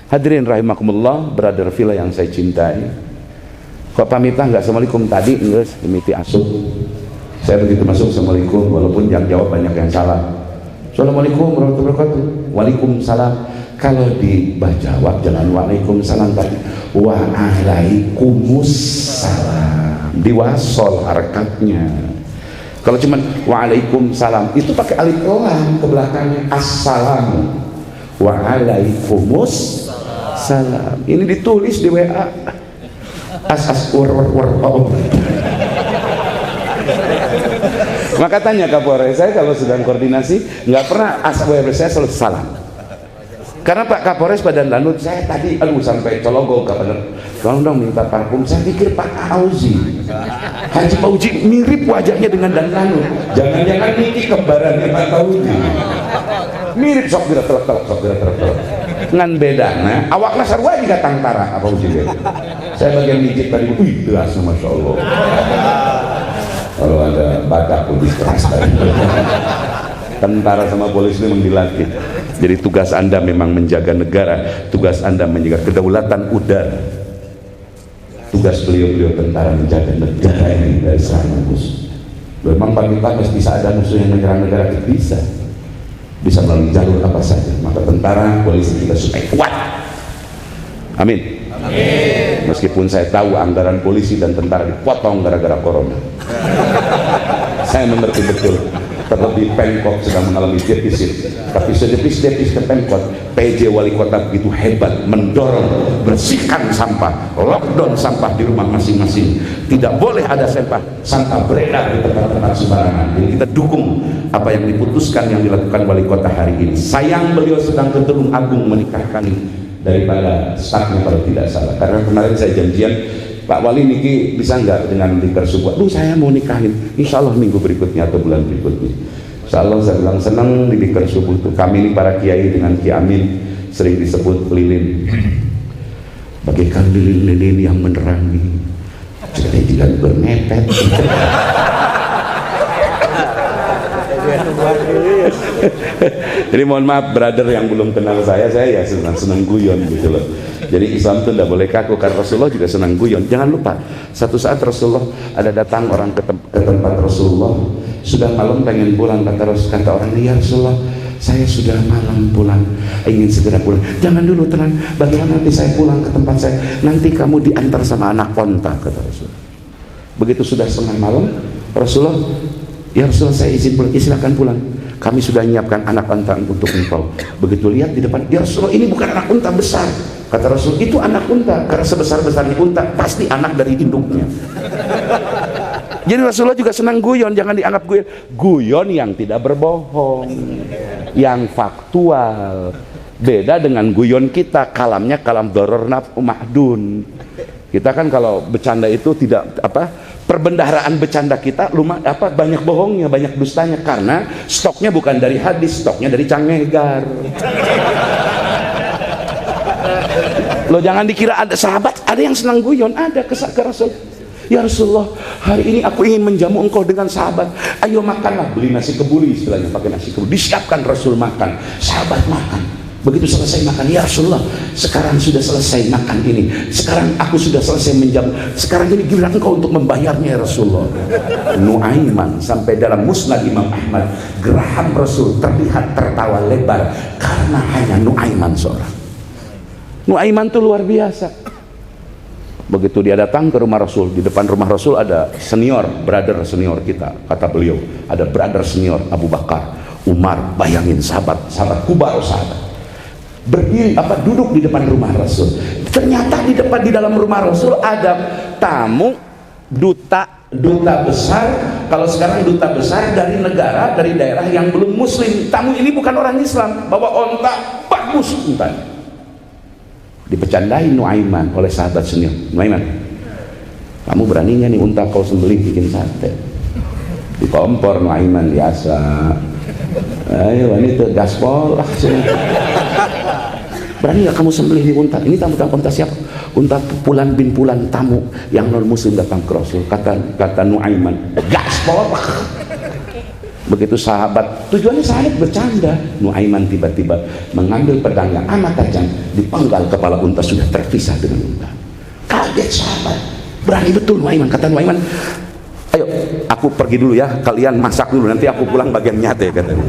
Hadirin rahimakumullah, brother villa yang saya cintai, kok pamitan nggak assalamualaikum tadi, nggak mimiti asup. Saya begitu masuk assalamualaikum, walaupun yang jawab banyak yang salah. Assalamualaikum warahmatullahi wabarakatuh. Waalaikumsalam. Kalau dijawab jangan waalaikumsalam, tapi waalaikumsalam, diwasol harakatnya. Kalau cuman waalaikumsalam itu pakai alif lam ke belakangnya, assalamu waalaikumsalam. Ini ditulis di WA Maka tanya Kapolres saya kalau sedang koordinasi, nggak pernah saya selalu salam. Karena Pak Kapolres Badan Lanut, saya tadi sampai cologol kalau dong minta parfum, saya pikir Pak Auzi, Haji Pauji mirip wajahnya dengan Dan Lanut. Jangan-jangan ini kembarannya Pak Auzi, mirip sok gerak-gerak ngan bedana awakna sarua juga tantara apa uji. Saya bagian mijit tadi, wih jelasnya Masya Allah. Kalau ada badak lebih keras tadi. Tentara sama polisi memang dilatih. Jadi tugas Anda memang menjaga negara, tugas Anda menjaga kedaulatan udara. Tugas beliau tentara menjaga negara ini dari serangan musuh. Memang pamitan bisa ada musuh yang menyerang negara, bisa melalui jalur apa saja. Maka tentara, polisi kita supaya kuat. Amin. Amin. Meskipun saya tahu anggaran polisi dan tentara dipotong gara-gara corona. Saya mengerti betul. Terlebih Pemkot sedang mengalami defisit, tapi sedepis ke Pemkot, PJ wali kota begitu hebat mendorong bersihkan sampah, lockdown sampah di rumah masing-masing, tidak boleh ada sampah beredar di tempat-tempat sembarangan. Jadi kita dukung apa yang diputuskan yang dilakukan wali kota hari ini. Sayang beliau sedang ke Tulung Agung menikahkan daripada stafnya kalau tidak salah, karena kemarin saya janjian, Pak Wali niki bisa nggak dengan dikar subuh? Saya mau nikahin, insya Allah minggu berikutnya atau bulan berikutnya. Insya Allah saya bilang senang di dikar subuh itu. Kami ini para kiai dengan Ki Amin sering disebut lilin. Bagaikan lilin-lilin yang menerangi, jadi tidak bermepet. Jadi mohon maaf brother yang belum kenal saya ya senang guyon gitu loh. Jadi Islam itu tidak boleh kaku, karena Rasulullah juga senang guyon. Jangan lupa, satu saat Rasulullah ada datang orang ke tempat Rasulullah, sudah malam pengen pulang, kata orang, ya Rasulullah saya sudah malam pulang, ingin segera pulang. Jangan dulu, tenang, bagaimana nanti saya pulang ke tempat saya, nanti kamu diantar sama anak onta, kata Rasulullah. Begitu sudah setengah malam, Rasulullah, ya Rasulullah saya izin pulang, silakan pulang, kami sudah menyiapkan anak unta untuk engkau. Begitu lihat di depan, ya Rasulullah ini bukan anak unta besar, kata Rasul, itu anak unta, karena sebesar-besarnya unta pasti anak dari induknya. Jadi Rasulullah juga senang guyon, jangan dianggap guyon yang tidak berbohong, yang faktual. Beda dengan guyon kita, kalamnya kalam doror mahdun. Kita kan kalau bercanda itu tidak perbendaharaan bercanda kita banyak bohongnya, banyak dustanya, karena stoknya bukan dari hadis, stoknya dari Cangegar. Lo jangan dikira ada sahabat ada yang senang guyon, ada ke Rasul, ya Rasulullah hari ini aku ingin menjamu engkau dengan sahabat, ayo makanlah, beli nasi kebuli, istilahnya pakai nasi kebuli, disiapkan Rasul makan, sahabat makan. Begitu selesai makan, ya Rasulullah sekarang sudah selesai makan ini, sekarang aku sudah selesai menjamu, sekarang ini giliran engkau untuk membayarnya ya Rasulullah. Nuaiman sampai dalam Musnad Imam Ahmad, geraham Rasul terlihat tertawa lebar karena hanya Nuaiman seorang. Nuaiman itu luar biasa. Begitu dia datang ke rumah Rasul, di depan rumah Rasul ada brother senior kita, kata beliau, ada brother senior Abu Bakar, Umar, bayangin sahabat kubar, sahabat berdiri duduk di depan rumah Rasul. Ternyata di dalam rumah Rasul ada tamu duta besar. Kalau sekarang duta besar dari negara, dari daerah yang belum muslim. Tamu ini bukan orang Islam, bawa onta bagus untanya. Dipecandai Nuaiman oleh sahabat senior. Nuaiman, kamu beraninya nih unta kau sembelih bikin sate? Di kompor Nuaiman biasa. Ayo wanita gaspol lah. Berani gak kamu sembelih di unta? Ini tamu unta siapa? Unta Pulan bin Pulan, tamu yang non muslim datang ke Rasul. Kata Nuaiman, gaspol. Begitu sahabat, tujuannya sahabat bercanda, Nuaiman tiba-tiba mengambil pedangnya amat tajam, dipenggal kepala unta, sudah terpisah dengan unta. Kaget sahabat, berani betul Nuaiman. Kata Nuaiman, ayo aku pergi dulu ya, kalian masak dulu, nanti aku pulang bagian nyate, katanya.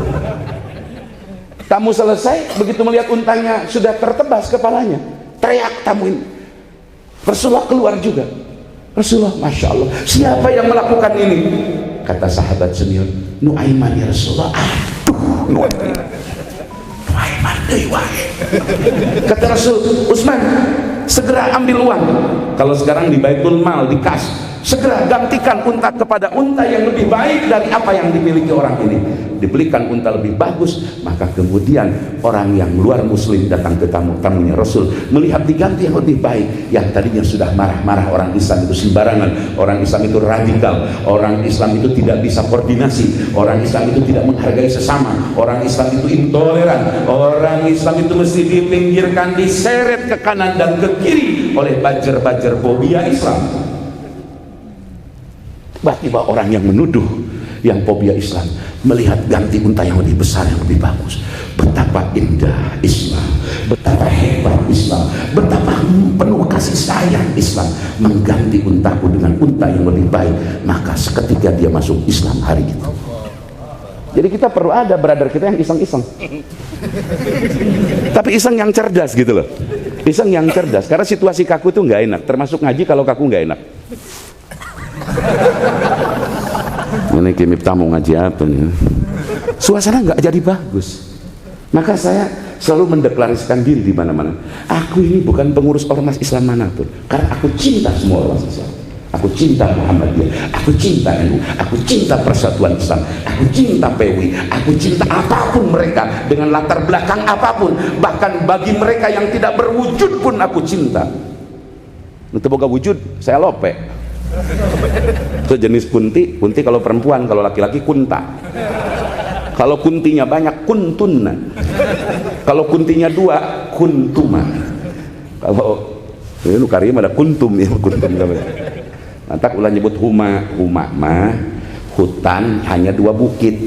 Tamu selesai, begitu melihat untanya sudah tertebas kepalanya, teriak tamu ini. Rasulullah keluar juga. Rasulullah, Masya Allah, siapa yang melakukan ini? Kata sahabat senior, Nuaiman ya Rasulullah. Aduh, Nuaiman kata Rasul, Utsman, segera ambil uang. Kalau sekarang di Baitul Mal, di kas, segera gantikan unta kepada unta yang lebih baik dari apa yang dimiliki orang ini. Dibelikan unta lebih bagus, maka kemudian orang yang luar muslim datang ke tamunya Rasul, melihat diganti yang lebih baik. Yang tadinya sudah marah-marah, orang Islam itu sembarangan, orang Islam itu radikal, orang Islam itu tidak bisa koordinasi, orang Islam itu tidak menghargai sesama, orang Islam itu intoleran, orang Islam itu mesti dipinggirkan, diseret ke kanan dan ke kiri oleh bajer-bajer fobia Islam. Tiba-tiba orang yang menuduh, yang fobia Islam, melihat ganti unta yang lebih besar, yang lebih bagus. Betapa indah Islam, betapa hebat Islam, betapa penuh kasih sayang Islam, mengganti untaku dengan unta yang lebih baik. Maka seketika dia masuk Islam hari itu. Jadi kita perlu ada brother kita yang iseng-iseng, tapi iseng yang cerdas gitu loh, iseng yang cerdas. Karena situasi kaku tuh nggak enak, termasuk ngaji kalau kaku nggak enak. Ini kimip tamu ngaji apa nih? Suasana nggak jadi bagus. Maka saya selalu mendeklarasikan diri di mana-mana. Aku ini bukan pengurus ormas Islam manapun, karena aku cinta semua ormas Islam. Aku cinta Muhammadiyah, aku cinta NU, aku cinta Persatuan Islam, aku cinta PW, aku cinta apapun mereka dengan latar belakang apapun, bahkan bagi mereka yang tidak berwujud pun aku cinta. Untuk boga wujud, saya lope. Itu jenis kunti. Kunti kalau perempuan, kalau laki-laki kunta. Kalau kuntinya banyak, kuntunna. Kalau kuntinya dua, kuntuma. Kalau ini karim ada kuntum ya, kuntum. Nanti ulah nyebut huma mah hutan hanya dua bukit,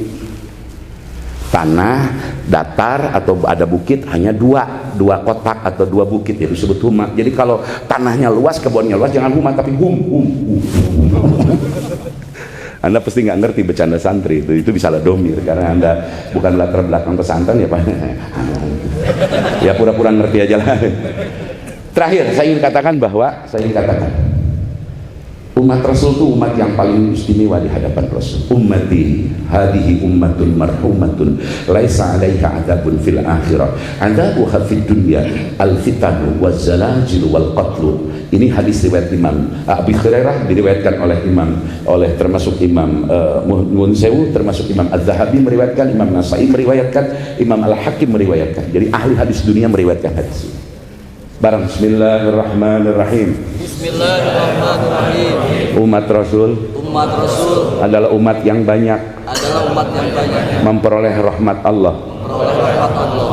tanah datar atau ada bukit hanya dua kotak atau dua bukit ya disebut huma. Jadi kalau tanahnya luas, kebunnya luas, jangan huma tapi hum. Anda pasti nggak ngerti bercanda santri itu bisa lah domir karena Anda bukan latar belakang pesantren ya Pak. Ya pura-pura ngerti aja lah. Terakhir saya ingin katakan umat Rasul itu umat yang paling istimewa di hadapan Rasul. Ummati hadihi ummatun marhumatun laisa 'alaiha 'adzabun fil akhirah. 'Adzabuha fid dunya al-fitanu waz-zalazil wal qatlu. Ini hadis riwayat Imam Abi Hurairah, diriwayatkan oleh termasuk Imam Munsewu, termasuk Imam Az-Zahabi meriwayatkan, Imam Nasai meriwayatkan, Imam Al-Hakim meriwayatkan. Jadi ahli hadis dunia meriwayatkan hadis ini. Barang Bismillahirrahmanirrahim. Bismillahirrahmanirrahim. Umat Rasul adalah umat yang banyak memperoleh rahmat Allah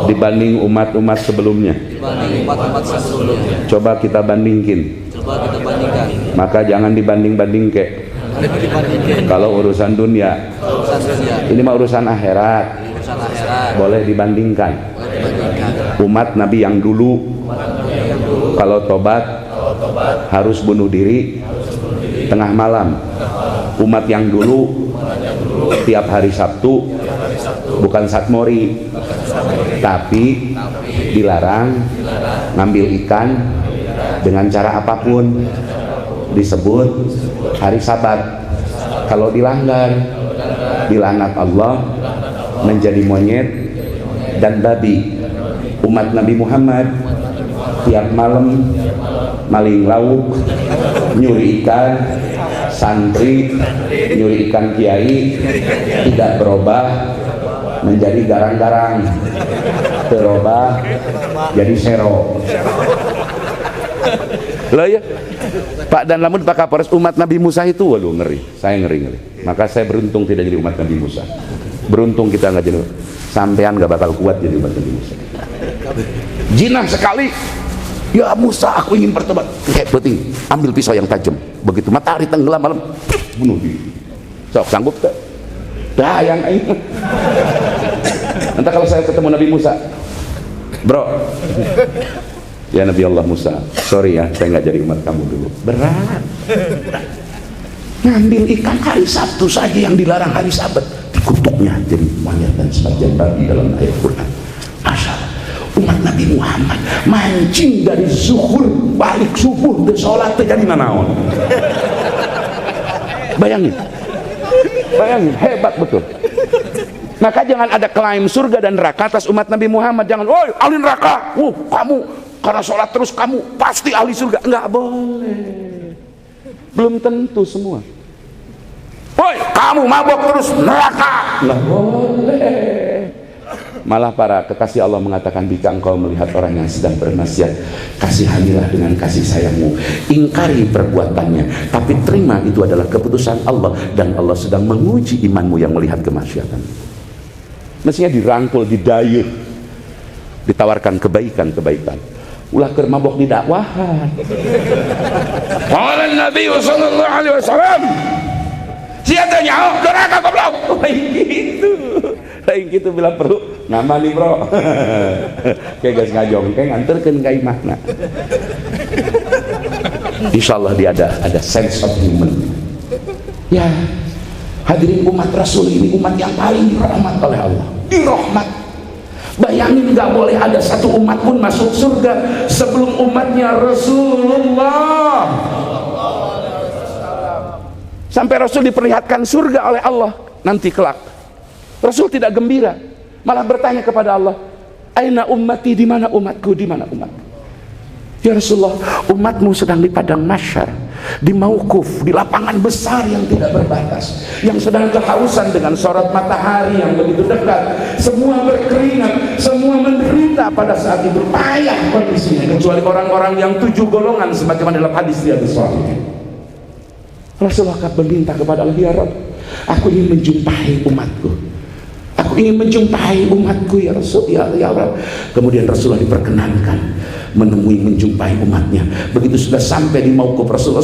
dibanding umat-umat sebelumnya. Coba kita bandingkan. Maka jangan dibanding-banding ke. Kalau urusan dunia, ini mah urusan akhirat. Boleh dibandingkan. Umat Nabi yang dulu kalau tobat harus bunuh diri tengah malam. Umat yang dulu tiap hari Sabtu bukan satmori, tapi dilarang ngambil ikan dengan cara apapun, disebut hari Sabat. Kalau dilanggar, dilaknat Allah, menjadi monyet dan babi. Umat Nabi Muhammad tiap malam maling lauk, nyuri ikan, santri nyuri ikan kiai, tidak berubah menjadi garang-garang, berubah jadi sero. Loh ya Pak, dan lamun Pak Kapolres, umat Nabi Musa itu waduh ngeri, saya ngeri. Maka saya beruntung tidak jadi umat Nabi Musa, beruntung kita nggak jadi, sampean nggak bakal kuat jadi umat Nabi Musa. Jinah sekali, ya Musa aku ingin bertobat, kayak penting ambil pisau yang tajam, begitu matahari tenggelam malam bunuh diri. Sok sanggup tak? Dah yang ini. Nanti kalau saya ketemu Nabi Musa, bro, ya Nabi Allah Musa, sorry ya, saya nggak jadi umat kamu dulu. Berat. Ngambil ikan hari Sabtu saja yang dilarang hari Sabat, dikutuknya jadi monyet dan sebagian babi dalam ayat Quran. Masya Allah, umat Nabi Muhammad mancing dari zuhur balik subuh ke sholat jadi nanaon. Bayangin, hebat betul. Maka jangan ada klaim surga dan neraka atas umat Nabi Muhammad. Jangan, woi ahli neraka, kamu karena sholat terus kamu pasti ahli surga. Enggak boleh, belum tentu semua. Woi kamu mabok terus neraka, enggak boleh. Malah para kekasih Allah mengatakan, jika engkau melihat orang yang sedang bermaksiat, kasihanilah dengan kasih sayangmu, ingkari perbuatannya, tapi terima itu adalah keputusan Allah, dan Allah sedang menguji imanmu yang melihat kemaksiatan. Mestinya dirangkul, didayuh, ditawarkan kebaikan-kebaikan. Ulah keur mabok didakwahan. Qala Nabi sallallahu alaihi wasallam, siapa nyaho neraka goblok. Lain gitu bilang perlu nama nih bro. Kayak gas ngajong kayak nganterkeun ka imahna. Insyaallah dia ada sense of human. Ya, hadirin umat Rasul ini umat yang paling dirahmat oleh Allah. Dirahmat. Bayangin nggak boleh ada satu umat pun masuk surga sebelum umatnya Rasulullah. Sampai Rasul diperlihatkan surga oleh Allah nanti kelak. Rasul tidak gembira, malah bertanya kepada Allah, aina ummati, di mana umatku, di mana umatku? Ya Rasulullah, umatmu sedang di padang mahsyar, di mauquf, di lapangan besar yang tidak berbatas, yang sedang kehausan dengan sorot matahari yang begitu dekat, semua berkeringat, semua menderita pada saat itu, payah kondisinya, kecuali orang-orang yang 7 golongan sebagaimana dalam hadis Riyadhus Shalihin. Rasulullah meminta kepada Allah, ya Rabb, aku ingin menjumpai umatku, aku ingin menjumpai umatku ya Rasul, ya Rabb. Kemudian Rasulullah diperkenankan menemui menjumpai umatnya. Begitu sudah sampai di mauquf, Rasulullah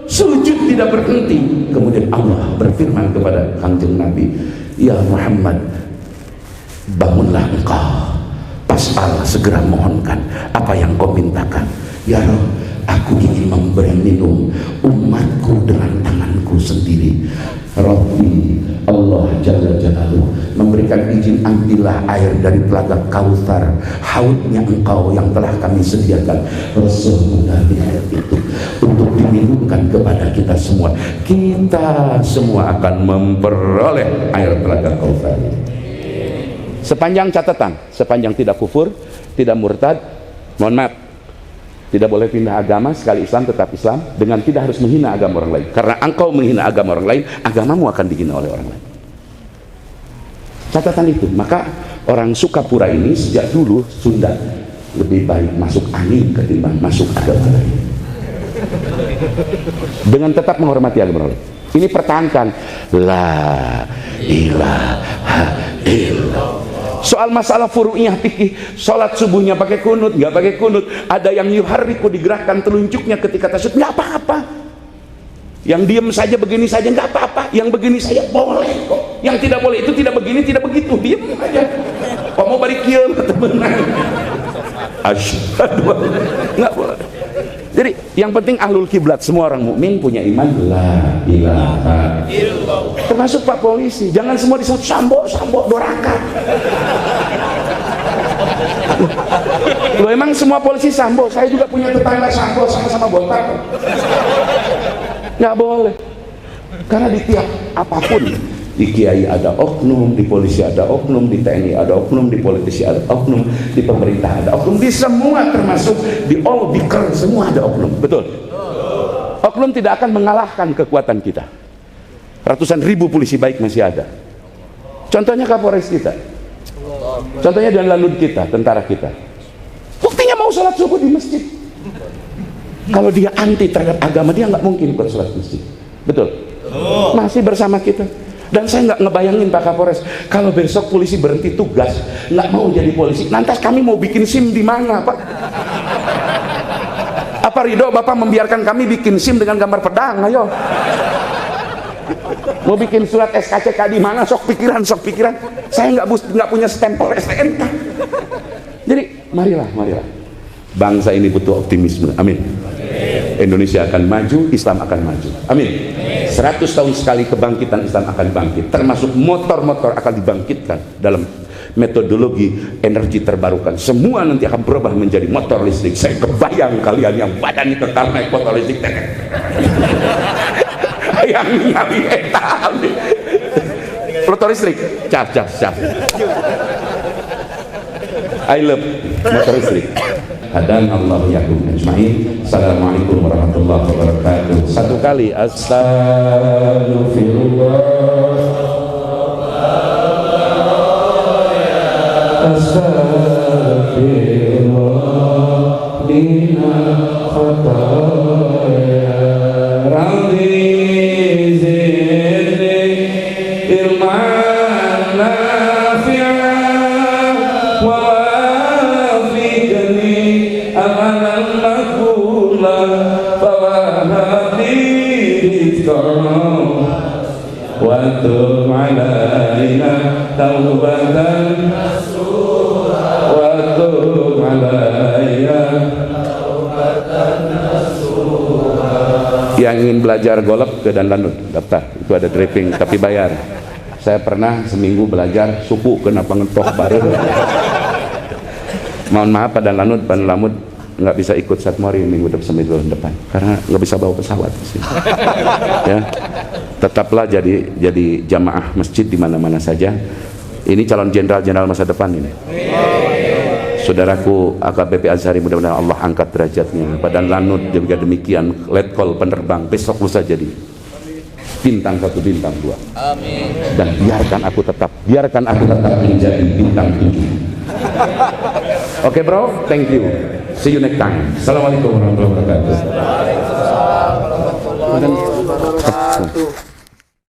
sujud tidak berhenti. Kemudian Allah berfirman kepada Kanjeng Nabi, ya Muhammad, bangunlah engkau, pasal segera mohonkan apa yang kau mintakan. Ya Rabb, aku ingin memberi minum umatku dengan tanganku sendiri. Rabbi Allah Jalla Jalaluh memberikan izin, ambillah air dari telaga Kautsar, haudnya engkau yang telah kami sediakan. Rasul mengambil air itu untuk diminumkan kepada kita semua. Kita semua akan memperoleh air telaga Kautsar. Sepanjang catatan, sepanjang tidak kufur, tidak murtad, mohon maaf, tidak boleh pindah agama, sekali Islam tetap Islam, dengan tidak harus menghina agama orang lain. Karena engkau menghina agama orang lain, agamamu akan dihina oleh orang lain. Catatan itu. Maka orang Sukapura ini sejak dulu Sunda lebih baik masuk angin ketimbang masuk agama lain, dengan tetap menghormati agama orang lain. Ini pertahankan la ilaha illallah. Soal masalah furu'iyah fikih, sholat subuhnya pakai kunut, nggak pakai kunut, ada yang yuharriku, digerakkan teluncuknya ketika tasyahud, nggak apa-apa. Yang diem saja begini saja nggak apa-apa, yang begini saja boleh kok. Yang tidak boleh itu tidak begini, tidak begitu, diem aja. Kok mau balik kieu temenan, asyhadu nggak boleh. Jadi yang penting ahlul kiblat, semua orang mukmin punya iman la ilaha illallah. Termasuk Pak Polisi, jangan semua disebut sambo doraka. Loh emang semua polisi sambo? Saya juga punya tetangga sambo, sama-sama botak. Nggak boleh. Karena di tiap apapun, di kiai ada oknum, di polisi ada oknum, di TNI ada oknum, di politisi ada oknum, di pemerintah ada oknum, di semua termasuk di all biker semua ada oknum. Betul? Oknum tidak akan mengalahkan kekuatan kita. Ratusan ribu polisi baik masih ada. Contohnya Kapolres kita, contohnya dan lalu kita, tentara kita. Buktinya mau sholat subuh di masjid. Kalau dia anti terhadap agama, dia nggak mungkin ikut sholat masjid. Betul? Masih bersama kita. Dan saya nggak ngebayangin Pak Kapolres, kalau besok polisi berhenti tugas, nggak mau jadi polisi, lantas kami mau bikin SIM di mana Pak? Apa ridho Bapak membiarkan kami bikin SIM dengan gambar pedang? Ayo. Mau bikin surat SKCK di mana? Sok pikiran. Saya nggak punya stempel STNK. Jadi marilah. Bangsa ini butuh optimisme. Amin. Indonesia akan maju, Islam akan maju. Amin. 100 tahun sekali kebangkitan Islam akan bangkit. Termasuk motor-motor akan dibangkitkan dalam metodologi energi terbarukan. Semua nanti akan berubah menjadi motor listrik. Saya kebayang kalian yang badannya kekal naik motor listrik. Yang nyali etam. Motor listrik. Cas. I love motor listrik. Hadan Allah yakum ajma'in. Assalamualaikum warahmatullahi wabarakatuh. Satu kali astagfirullah. Astagfirullah lina khataya rabbi zidni ilman nafi'an wa wafiqni amalan makula fawahabli rizqan wa tub alaina taubatan yang ingin belajar golf ke Dan Lanut daftar, itu ada driving tapi bayar. Saya pernah seminggu belajar suku kenapa ngetok baru. Mohon maaf Pak Dan Lanut nggak bisa ikut Satmori minggu depan karena nggak bisa bawa pesawat ya. Tetaplah jadi jamaah masjid di mana-mana saja. Ini calon jenderal masa depan ini. Saudaraku AKBP Azhari, mudah-mudahan Allah angkat derajatnya. Pak Dan Lanut juga demikian, letkol penerbang, besok lusa jadi bintang 1, bintang 2. Amin. Dan biarkan aku tetap menjadi bintang 7. Oke bro, thank you. See you next time. Assalamualaikum warahmatullahi wabarakatuh.